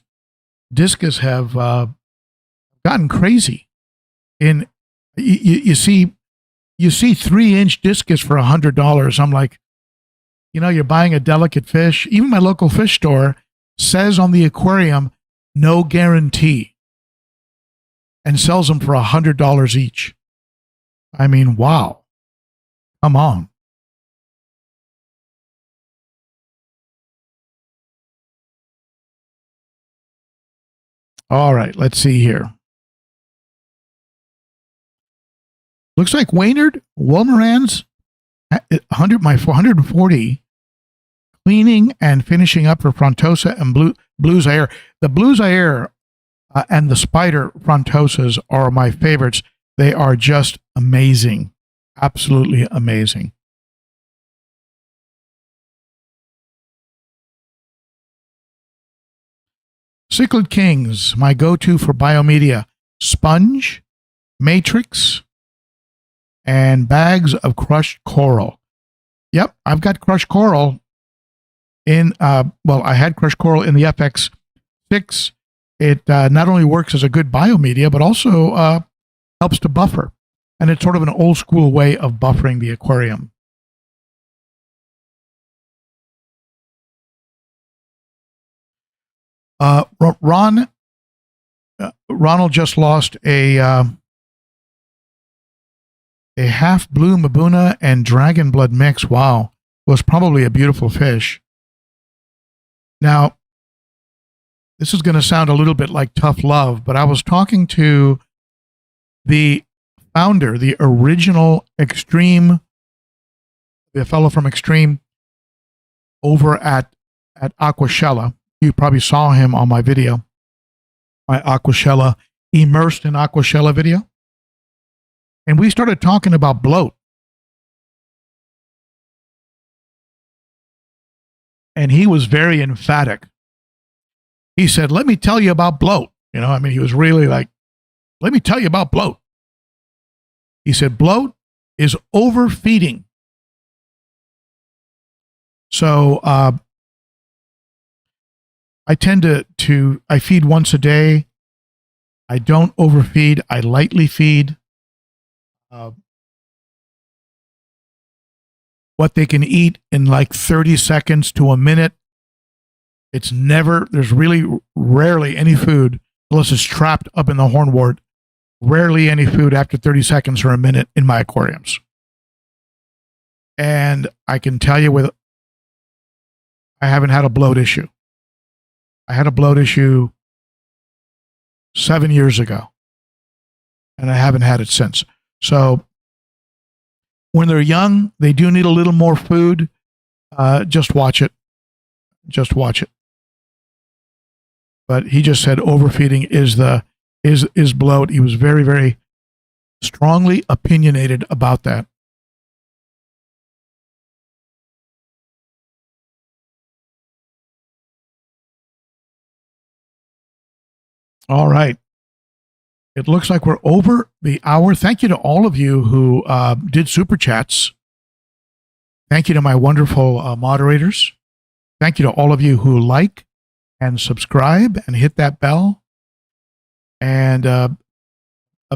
have gotten crazy. In you see 3-inch discus for $100. I'm like, you know, you're buying a delicate fish. Even my local fish store says on the aquarium, no guarantee, and sells them for $100 each. I mean, wow. Come on. All right, let's see here. Looks like Waynard, Wolmerans, 440, cleaning and finishing up for Frontosa and Blue Zaire. The Blue Zaire and the Spider Frontosas are my favorites. They are just amazing. Absolutely amazing. Cichlid Kings, my go-to for biomedia. Sponge, matrix, and bags of crushed coral. Yep, I've got crushed coral in, I had crushed coral in the FX-6. It not only works as a good biomedia, but also helps to buffer. And it's sort of an old school way of buffering the aquarium. Ronald just lost a A half blue Mabuna and dragon blood mix. Wow. Was probably a beautiful fish. Now, this is going to sound a little bit like tough love, but I was talking to the founder, the original Extreme, the fellow from Extreme over at Aquashella. You probably saw him on my video, my Aquashella, Immersed in Aquashella video. And we started talking about bloat. And he was very emphatic. He said, let me tell you about bloat. You know, I mean, he was really like, let me tell you about bloat. He said, bloat is overfeeding. So I tend to I feed once a day. I don't overfeed. I lightly feed. What they can eat in like 30 seconds to a minute. It's never, there's really rarely any food, unless it's trapped up in the hornwort, rarely any food after 30 seconds or a minute in my aquariums. And I can tell you I haven't had a bloat issue. I had a bloat issue 7 years ago, and I haven't had it since. So when they're young, they do need a little more food. Just watch it. Just watch it. But he just said overfeeding is bloat. He was very, very strongly opinionated about that. All right. It looks like we're over the hour. Thank you to all of you who did super chats. Thank you to my wonderful moderators. Thank you to all of you who like and subscribe and hit that bell. And a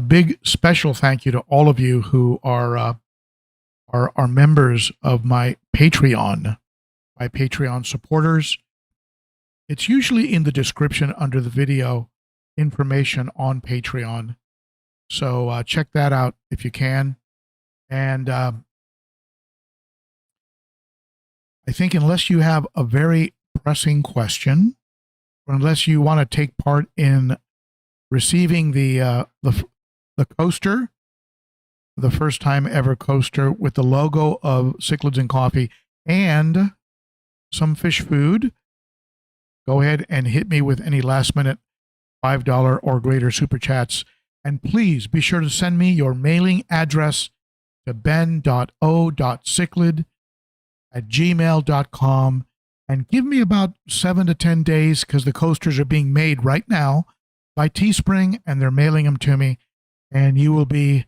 big special thank you to all of you who are members of my Patreon supporters. It's usually in the description under the video, information on Patreon. So check that out if you can. And I think unless you have a very pressing question, or unless you want to take part in receiving the coaster, the first time ever coaster with the logo of Cichlids and Coffee and some fish food, go ahead and hit me with any last minute $5 or greater super chats. And please be sure to send me your mailing address to ben.o.cichlid@gmail.com and give me about 7 to 10 days, because the coasters are being made right now by Teespring and they're mailing them to me, and you will be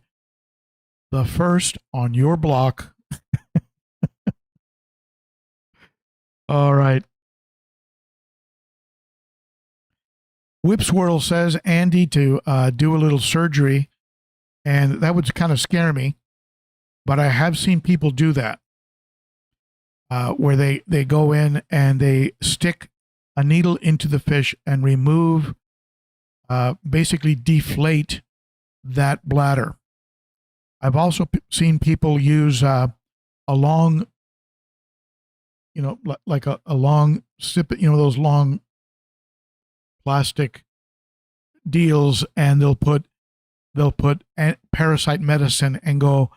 the first on your block. All right. Whipswirl says, Andy, to do a little surgery, and that would kind of scare me, but I have seen people do that, where they go in and they stick a needle into the fish and remove, basically deflate that bladder. I've also seen people use a long, like a long sip, those long plastic deals, and they'll put parasite medicine and go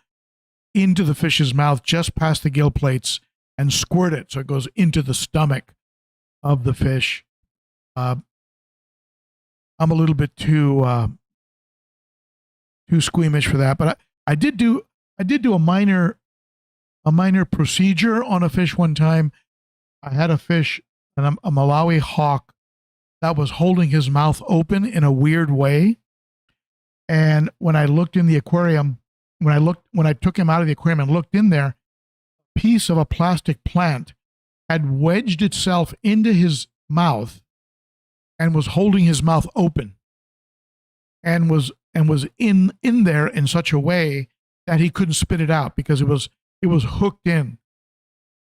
into the fish's mouth just past the gill plates and squirt it so it goes into the stomach of the fish. I'm a little bit too squeamish for that, but I did do a minor procedure on a fish one time. I had a fish, a Malawi hawk, that was holding his mouth open in a weird way. And when I looked in the aquarium, when I took him out of the aquarium and looked in there, a piece of a plastic plant had wedged itself into his mouth and was holding his mouth open, and was in there in such a way that he couldn't spit it out because it was hooked in.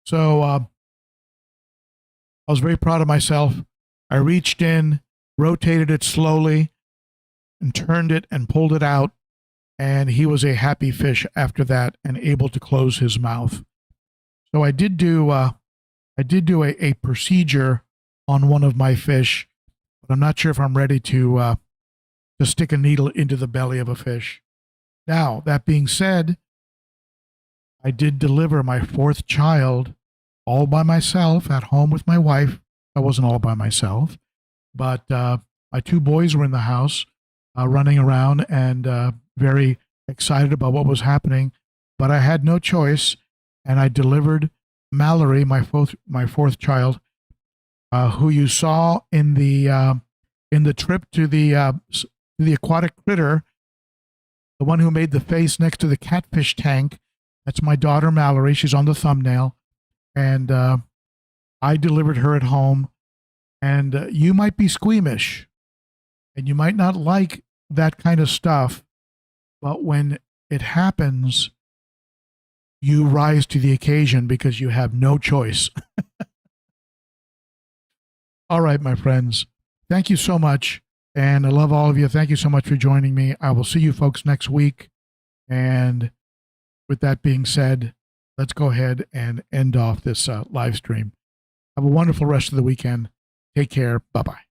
So I was very proud of myself. I reached in, rotated it slowly, and turned it and pulled it out. and he was a happy fish after that and able to close his mouth. So I did do a procedure on one of my fish, but I'm not sure if I'm ready to stick a needle into the belly of a fish. Now, that being said, I did deliver my 4th child all by myself at home with my wife. I wasn't all by myself, but my 2 boys were in the house running around and very excited about what was happening. But I had no choice, and I delivered Mallory, my 4th child, who you saw in the trip to the aquatic critter, the one who made the face next to the catfish tank. That's my daughter, Mallory. She's on the thumbnail. And I delivered her at home. And you might be squeamish, and you might not like that kind of stuff. But when it happens, you rise to the occasion because you have no choice. All right, my friends. Thank you so much. And I love all of you. Thank you so much for joining me. I will see you folks next week. And with that being said, let's go ahead and end off this live stream. Have a wonderful rest of the weekend. Take care. Bye-bye.